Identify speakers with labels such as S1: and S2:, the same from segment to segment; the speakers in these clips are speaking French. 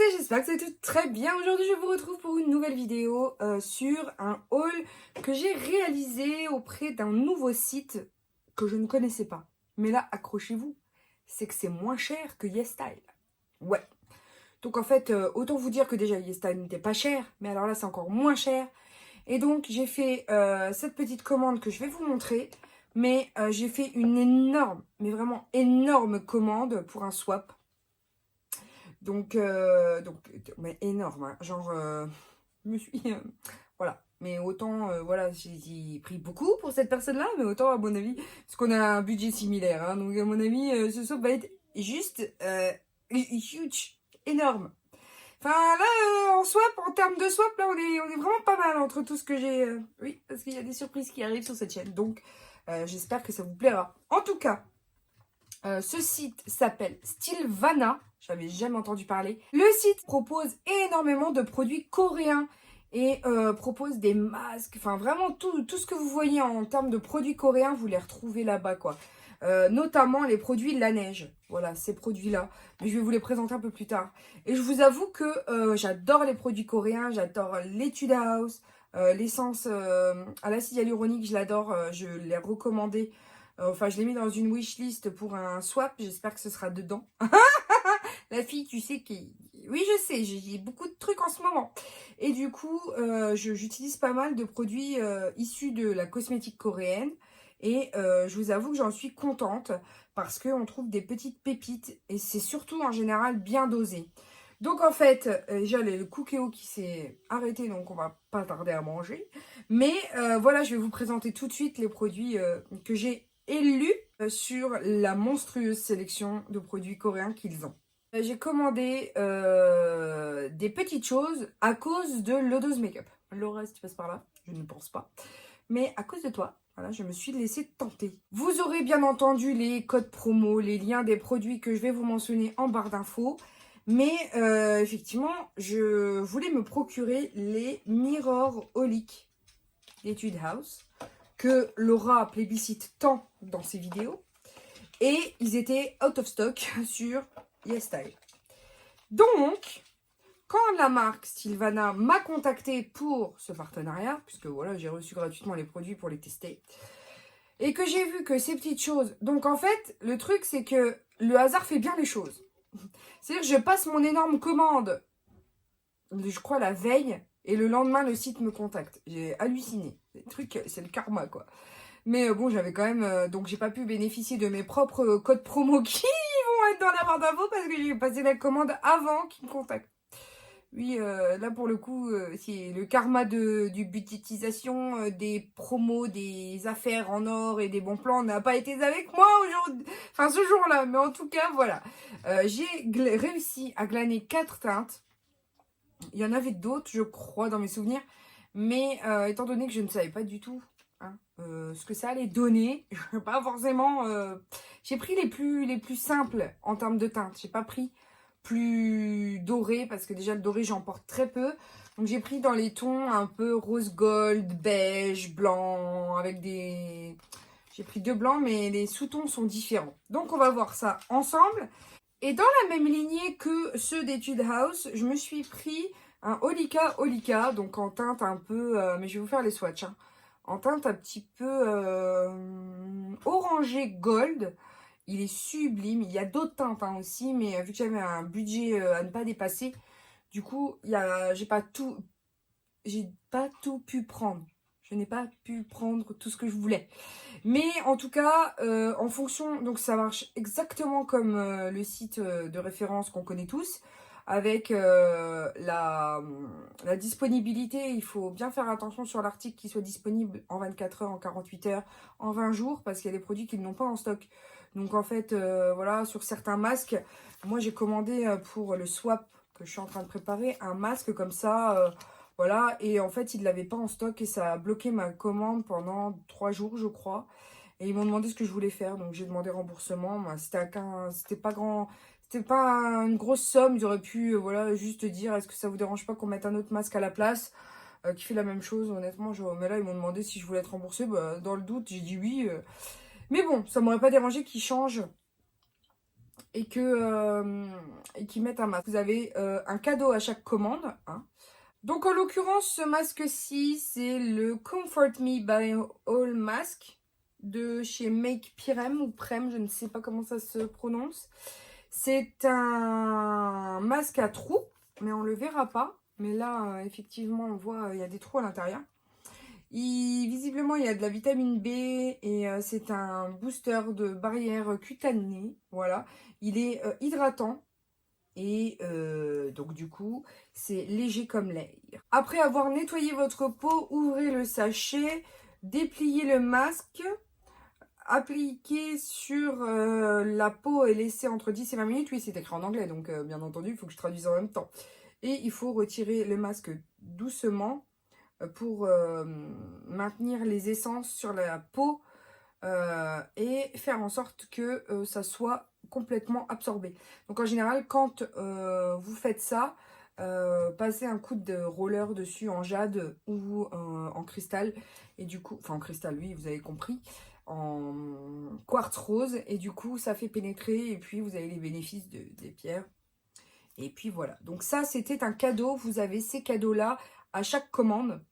S1: beauté, j'espère que c'est tout très bien. Aujourd'hui, je vous retrouve pour une nouvelle vidéo sur un haul que j'ai réalisé auprès d'un nouveau site que je ne connaissais pas. Mais là, accrochez-vous, c'est que c'est moins cher que YesStyle. Ouais. Donc en fait, autant vous dire que déjà YesStyle n'était pas cher, mais alors là, c'est encore moins cher. Et donc, j'ai fait cette petite commande que je vais vous montrer. Mais j'ai fait une énorme, mais vraiment énorme commande pour un swap. Donc mais énorme, hein. Genre, je me suis... voilà. Mais autant, voilà, j'ai pris beaucoup pour cette personne-là, mais autant, à mon avis, parce qu'on a un budget similaire, hein, donc à mon avis, ce swap va être juste huge, énorme. Enfin, là, en swap, en termes de swap, là, on est vraiment pas mal entre tout ce que j'ai... oui, parce qu'il y a des surprises qui arrivent sur cette chaîne, donc j'espère que ça vous plaira. En tout cas, ce site s'appelle Stylevana, j'avais jamais entendu parler. Le site propose énormément de produits coréens et propose des masques, enfin vraiment tout ce que vous voyez en termes de produits coréens, vous les retrouvez là-bas quoi. Notamment les produits La Neige, voilà ces produits-là, mais je vais vous les présenter un peu plus tard. Et je vous avoue que j'adore les produits coréens, j'adore l'Etude House, l'essence à l'acide hyaluronique, je l'adore, je l'ai recommandé. Enfin, je l'ai mis dans une wishlist pour un swap. J'espère que ce sera dedans. La fille, tu sais, qui... Oui, je sais, j'ai beaucoup de trucs en ce moment. Et du coup, j'utilise pas mal de produits issus de la cosmétique coréenne. Et je vous avoue que j'en suis contente parce qu'on trouve des petites pépites. Et c'est surtout, en général, bien dosé. Donc, en fait, déjà, le cookéo qui s'est arrêté, donc on va pas tarder à manger. Mais voilà, je vais vous présenter tout de suite les produits que j'ai élus sur la monstrueuse sélection de produits coréens qu'ils ont. J'ai commandé des petites choses à cause de l'Odos Makeup. Laura, si tu passes par là, je ne pense pas. Mais à cause de toi, voilà, je me suis laissée tenter. Vous aurez bien entendu les codes promo, les liens des produits que je vais vous mentionner en barre d'infos. Mais effectivement, je voulais me procurer les Mirror Holic d'Etude House que Laura plébiscite tant dans ses vidéos. Et ils étaient out of stock sur YesStyle. Donc, quand la marque Stylevana m'a contacté pour ce partenariat, puisque voilà, j'ai reçu gratuitement les produits pour les tester, et que j'ai vu que ces petites choses... Donc en fait, le truc, c'est que le hasard fait bien les choses. C'est-à-dire que je passe mon énorme commande, je crois la veille, et le lendemain, le site me contacte. J'ai halluciné. Les trucs, c'est le karma, quoi. Mais bon, j'avais quand même... donc, j'ai pas pu bénéficier de mes propres codes promo qui vont être dans la barre d'infos parce que j'ai passé la commande avant qu'ils me contactent. Oui, là, pour le coup, c'est le karma du budgétisation, des promos, des affaires en or et des bons plans n'a pas été avec moi aujourd'hui. Enfin, ce jour-là. Mais en tout cas, voilà. J'ai réussi à glaner 4 teintes. Il y en avait d'autres, je crois, dans mes souvenirs. Mais étant donné que je ne savais pas du tout ce que ça allait donner, pas forcément... j'ai pris les plus simples en termes de teinte. J'ai pas pris plus doré parce que déjà le doré, j'en porte très peu. Donc j'ai pris dans les tons un peu rose gold, beige, blanc, avec des... J'ai pris 2 blancs, mais les sous-tons sont différents. Donc on va voir ça ensemble. Et dans la même lignée que ceux d'Etude House, je me suis pris un Holika, donc en teinte un peu... mais je vais vous faire les swatchs. Hein, en teinte un petit peu orangé gold. Il est sublime. Il y a d'autres teintes hein, aussi, mais vu que j'avais un budget à ne pas dépasser, du coup, j'ai pas tout pu prendre. Je n'ai pas pu prendre tout ce que je voulais. Mais en tout cas, en fonction, donc ça marche exactement comme le site de référence qu'on connaît tous, avec la disponibilité. Il faut bien faire attention sur l'article qui soit disponible en 24 heures, en 48 heures, en 20 jours, parce qu'il y a des produits qui n'ont pas en stock. Donc en fait, voilà, sur certains masques, moi j'ai commandé pour le swap que je suis en train de préparer, un masque comme ça... voilà, et en fait, ils ne l'avaient pas en stock et ça a bloqué ma commande pendant 3 jours, je crois. Et ils m'ont demandé ce que je voulais faire, donc j'ai demandé remboursement. Moi, c'était pas grand, c'était pas une grosse somme. Ils auraient pu, voilà, juste dire, est-ce que ça vous dérange pas qu'on mette un autre masque à la place qui fait la même chose, honnêtement. Mais là, ils m'ont demandé si je voulais être remboursée. Bah, dans le doute, j'ai dit oui. Mais bon, ça m'aurait pas dérangé qu'ils changent et qui mettent un masque. Vous avez un cadeau à chaque commande. Hein. Donc en l'occurrence, ce masque-ci, c'est le Comfort Me by All Mask de chez Make Pirem ou Prem, je ne sais pas comment ça se prononce. C'est un masque à trous, mais on ne le verra pas. Mais là, effectivement, on voit il y a des trous à l'intérieur. Visiblement, il y a de la vitamine B et c'est un booster de barrière cutanée. Voilà, il est hydratant. Et donc du coup, c'est léger comme l'air. Après avoir nettoyé votre peau, ouvrez le sachet, dépliez le masque, appliquez sur la peau et laissez entre 10 et 20 minutes. Oui, c'est écrit en anglais, donc bien entendu, il faut que je traduise en même temps. Et il faut retirer le masque doucement pour maintenir les essences sur la peau et faire en sorte que ça soit complètement absorbé. Donc en général, quand vous faites ça, passez un coup de roller dessus en jade ou en cristal. Et du coup, enfin en cristal, oui, vous avez compris, en quartz rose. Et du coup, ça fait pénétrer et puis vous avez les bénéfices des pierres. Et puis voilà. Donc ça, c'était un cadeau. Vous avez ces cadeaux-là à chaque commande.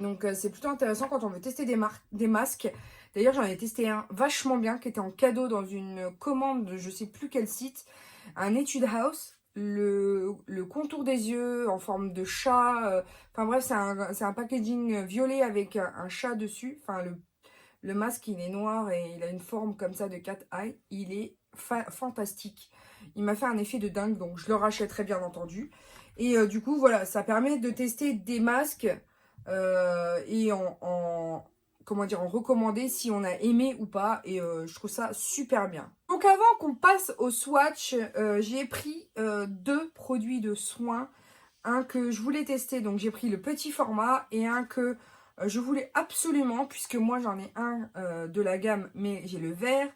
S1: Donc c'est plutôt intéressant quand on veut tester des masques. D'ailleurs, j'en ai testé un vachement bien qui était en cadeau dans une commande de je sais plus quel site. Un Etude House. Le contour des yeux en forme de chat. Enfin bref, c'est un packaging violet avec un chat dessus. Enfin, le masque, il est noir et il a une forme comme ça de cat eye. Il est fantastique. Il m'a fait un effet de dingue, donc je le rachèterai bien entendu. Et du coup, voilà, ça permet de tester des masques et comment dire, en recommander si on a aimé ou pas. Et je trouve ça super bien. Donc avant qu'on passe au swatch, j'ai pris deux produits de soins. Un que je voulais tester, donc j'ai pris le petit format, et un que je voulais absolument, puisque moi j'en ai un de la gamme, mais j'ai le vert.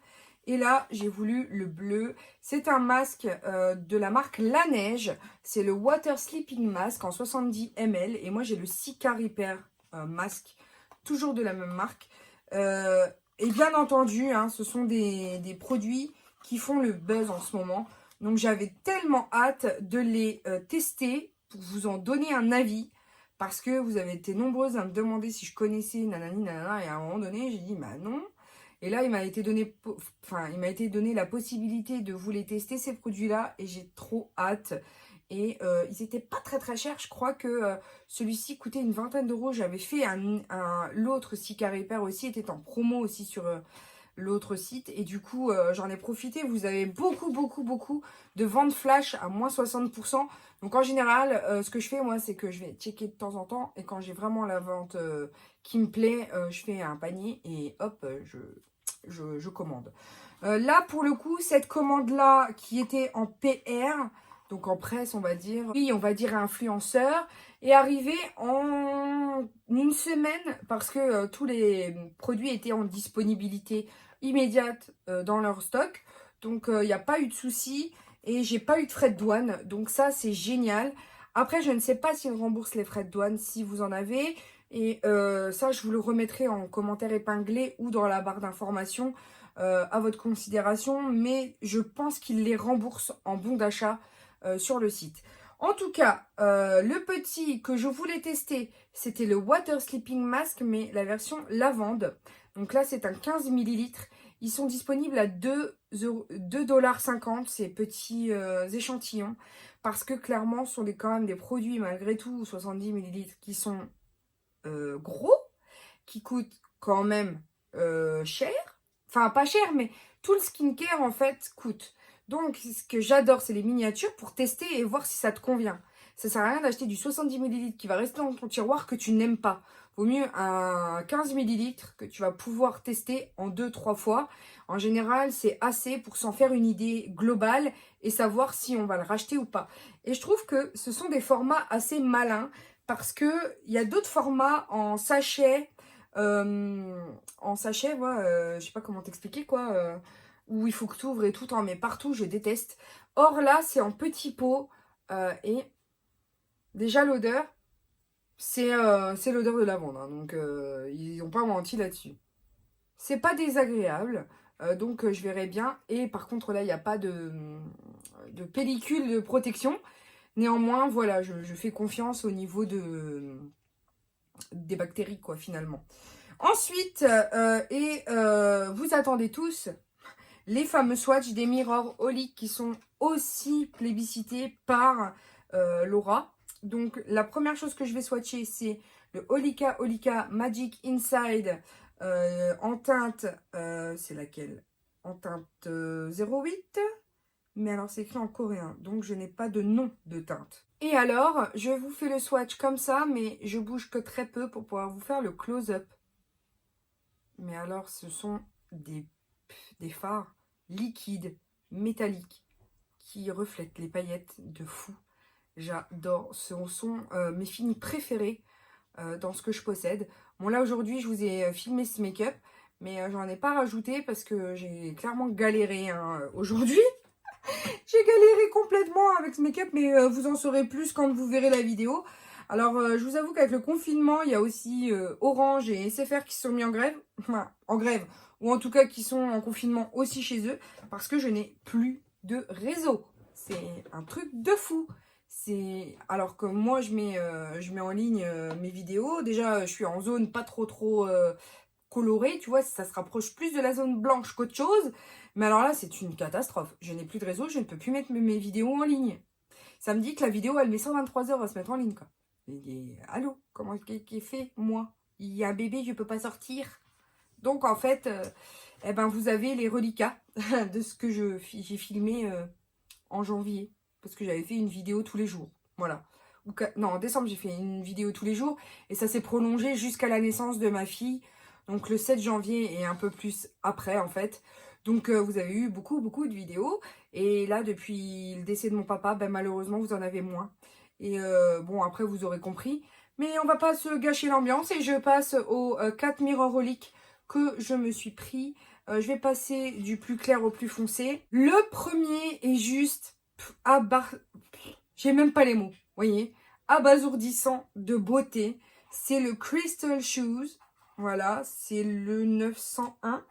S1: Et là, j'ai voulu le bleu. C'est un masque de la marque La Neige. C'est le Water Sleeping Mask en 70 ml. Et moi, j'ai le Sika Repair Mask, toujours de la même marque. Et bien entendu, hein, ce sont des produits qui font le buzz en ce moment. Donc, j'avais tellement hâte de les tester pour vous en donner un avis. Parce que vous avez été nombreuses à me demander si je connaissais nanani nanana. Et à un moment donné, j'ai dit, bah non. Et là, il m'a été donné la possibilité de vous les tester, ces produits-là. Et j'ai trop hâte. Et ils n'étaient pas très très chers. Je crois que celui-ci coûtait une vingtaine d'euros. J'avais fait l'autre Sika Repair aussi, était en promo aussi sur l'autre site. Et du coup, j'en ai profité. Vous avez beaucoup de ventes flash à moins 60%. Donc en général, ce que je fais, moi, c'est que je vais checker de temps en temps. Et quand j'ai vraiment la vente qui me plaît, je fais un panier et hop, je commande. Là, pour le coup, cette commande-là qui était en PR, donc en presse, on va dire, oui, on va dire influenceur, est arrivée en une semaine parce que tous les produits étaient en disponibilité immédiate dans leur stock. Donc, il n'y a pas eu de souci et j'ai pas eu de frais de douane. Donc, ça, c'est génial. Après, je ne sais pas s'ils remboursent les frais de douane si vous en avez. Et ça, je vous le remettrai en commentaire épinglé ou dans la barre d'informations à votre considération. Mais je pense qu'ils les remboursent en bon d'achat sur le site. En tout cas, le petit que je voulais tester, c'était le Water Sleeping Mask, mais la version lavande. Donc là, c'est un 15 ml. Ils sont disponibles à 2,50 $, ces petits échantillons. Parce que clairement, ce sont quand même des produits, malgré tout, 70 ml, qui sont gros, qui coûtent quand même cher. Enfin, pas cher, mais tout le skincare, en fait, coûte. Donc, ce que j'adore, c'est les miniatures pour tester et voir si ça te convient. Ça sert à rien d'acheter du 70 ml qui va rester dans ton tiroir que tu n'aimes pas. Vaut mieux un 15 ml que tu vas pouvoir tester en 2-3 fois. En général, c'est assez pour s'en faire une idée globale et savoir si on va le racheter ou pas. Et je trouve que ce sont des formats assez malins parce qu'il y a d'autres formats en sachet. Ouais, je sais pas comment t'expliquer quoi. Où il faut que tu ouvres et tout, t'en mets partout, je déteste. Or là, c'est en petit pot et déjà l'odeur, c'est l'odeur de lavande. Hein, donc ils n'ont pas menti là-dessus. C'est pas désagréable. Donc je verrai bien. Et par contre là, il n'y a pas de pellicule de protection. Néanmoins, voilà, je fais confiance au niveau des bactéries, quoi, finalement. Ensuite, vous attendez tous les fameux swatchs des Mirror Holic qui sont aussi plébiscités par Laura. Donc, la première chose que je vais swatcher, c'est le Holika Magic Inside en teinte, c'est laquelle? En teinte 08. Mais alors, c'est écrit en coréen, donc je n'ai pas de nom de teinte. Et alors, je vous fais le swatch comme ça, mais je bouge que très peu pour pouvoir vous faire le close-up. Mais alors, ce sont des fards liquides, métalliques, qui reflètent les paillettes de fou. J'adore. Ce sont mes finis préférés dans ce que je possède. Bon, là, aujourd'hui, je vous ai filmé ce make-up, mais j'en ai pas rajouté parce que j'ai clairement galéré hein, aujourd'hui. J'ai galéré complètement avec ce make-up, mais vous en saurez plus quand vous verrez la vidéo. Alors, je vous avoue qu'avec le confinement, il y a aussi Orange et SFR qui se sont mis en grève. Enfin, en grève. Ou en tout cas, qui sont en confinement aussi chez eux. Parce que je n'ai plus de réseau. C'est un truc de fou. Alors que moi, je mets en ligne mes vidéos. Déjà, je suis en zone pas trop colorée. Tu vois, ça se rapproche plus de la zone blanche qu'autre chose. Mais alors là, c'est une catastrophe. Je n'ai plus de réseau, je ne peux plus mettre mes vidéos en ligne. Ça me dit que la vidéo, elle met 123 heures à se mettre en ligne, quoi. Allô, comment qu'est fait, moi? Il y a un bébé, je ne peux pas sortir. Donc, en fait, eh ben, vous avez les reliquats de ce que j'ai filmé en janvier. Parce que j'avais fait une vidéo tous les jours. Voilà. Non, en décembre, j'ai fait une vidéo tous les jours. Et ça s'est prolongé jusqu'à la naissance de ma fille. Donc, le 7 janvier et un peu plus après, en fait. Donc, vous avez eu beaucoup de vidéos. Et là, depuis le décès de mon papa, ben, malheureusement, vous en avez moins. Et bon, après, vous aurez compris. Mais on va pas se gâcher l'ambiance. Et je passe aux 4 Mirror Holic que je me suis pris. Je vais passer du plus clair au plus foncé. Le premier est juste j'ai même pas les mots. Vous voyez, abasourdissant de beauté. C'est le Crystal Shoes. Voilà, c'est le 901.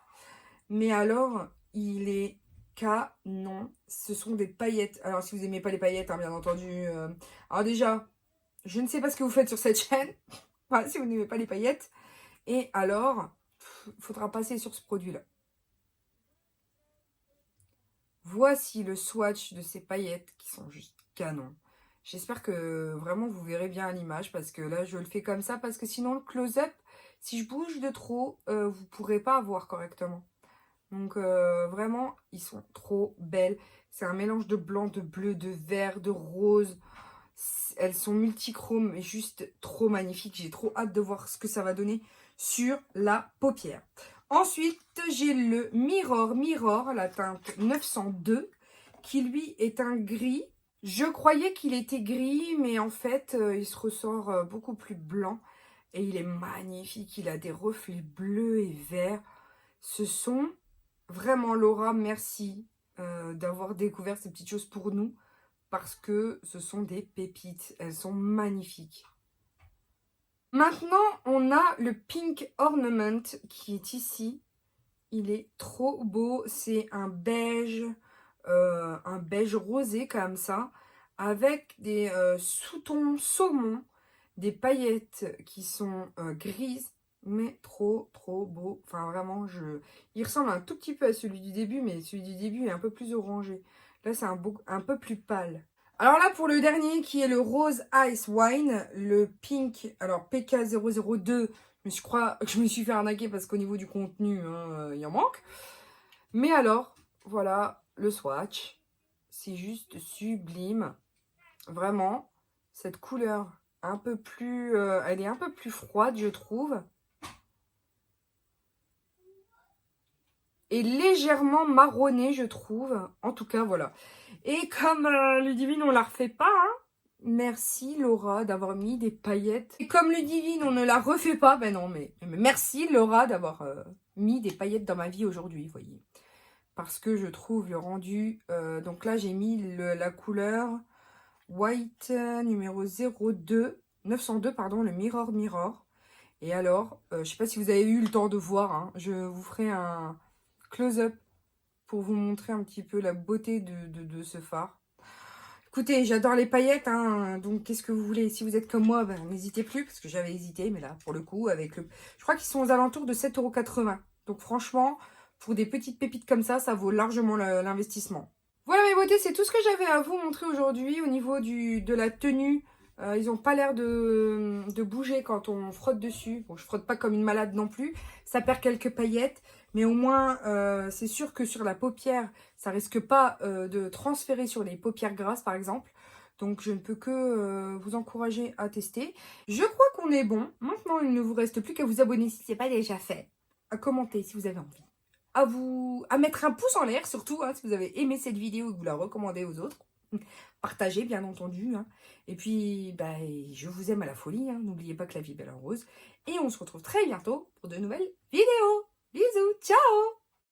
S1: Mais alors, il est canon. Ce sont des paillettes. Alors, si vous n'aimez pas les paillettes, hein, bien entendu. Alors déjà, je ne sais pas ce que vous faites sur cette chaîne. Voilà, si vous n'aimez pas les paillettes. Et alors, il faudra passer sur ce produit-là. Voici le swatch de ces paillettes qui sont juste canon. J'espère que vraiment vous verrez bien à l'image parce que là, je le fais comme ça parce que sinon, le close-up, si je bouge de trop, vous ne pourrez pas voir correctement. Donc vraiment, ils sont trop belles. C'est un mélange de blanc, de bleu, de vert, de rose. Elles sont multichromes et juste trop magnifiques. J'ai trop hâte de voir ce que ça va donner sur la paupière. Ensuite, j'ai le Mirror, la teinte 902, qui lui est un gris. Je croyais qu'il était gris, mais en fait, il se ressort beaucoup plus blanc. Et il est magnifique, il a des reflets bleus et verts. Ce sont vraiment, Laura, merci d'avoir découvert ces petites choses pour nous. Parce que ce sont des pépites. Elles sont magnifiques. Maintenant, on a le Pink Ornament qui est ici. Il est trop beau. C'est un beige rosé comme ça. Avec des sous-tons saumon. Des paillettes qui sont grises. Mais trop beau. Enfin, vraiment, il ressemble un tout petit peu à celui du début. Mais celui du début est un peu plus orangé. Là, c'est un peu plus pâle. Alors là, pour le dernier, qui est le Rose Ice Wine, le Pink, alors PK002, je crois que je me suis fait arnaquer parce qu'au niveau du contenu, hein, il en manque. Mais alors, voilà le swatch. C'est juste sublime. Vraiment, cette couleur un peu plus... elle est un peu plus froide, je trouve. Et légèrement marronné, je trouve. En tout cas, voilà. Et comme Ludivine, on ne la refait pas, hein. Merci Laura d'avoir mis des paillettes. Et comme Ludivine, on ne la refait pas, ben non, mais merci Laura d'avoir mis des paillettes dans ma vie aujourd'hui, vous voyez. Parce que je trouve le rendu... donc là, j'ai mis la couleur White numéro 902, pardon, le Mirror. Et alors, je ne sais pas si vous avez eu le temps de voir, hein, je vous ferai un close-up pour vous montrer un petit peu la beauté de ce fard. Écoutez, j'adore les paillettes, hein, donc qu'est-ce que vous voulez? Si vous êtes comme moi, ben, n'hésitez plus, parce que j'avais hésité, mais là, pour le coup, avec le... Je crois qu'ils sont aux alentours de 7,80 €. Donc franchement, pour des petites pépites comme ça vaut largement l'investissement. Voilà mes beautés, c'est tout ce que j'avais à vous montrer aujourd'hui au niveau de la tenue. Ils n'ont pas l'air de bouger quand on frotte dessus. Bon, je frotte pas comme une malade non plus. Ça perd quelques paillettes. Mais au moins, c'est sûr que sur la paupière, ça risque pas de transférer sur les paupières grasses, par exemple. Donc, je ne peux que vous encourager à tester. Je crois qu'on est bon. Maintenant, il ne vous reste plus qu'à vous abonner si ce n'est pas déjà fait. À commenter si vous avez envie. À mettre un pouce en l'air, surtout, hein, si vous avez aimé cette vidéo et que vous la recommandez aux autres. Partagez, bien entendu. Hein. Et puis, bah, je vous aime à la folie. Hein. N'oubliez pas que la vie est belle en rose. Et on se retrouve très bientôt pour de nouvelles vidéos. Bisous, ciao!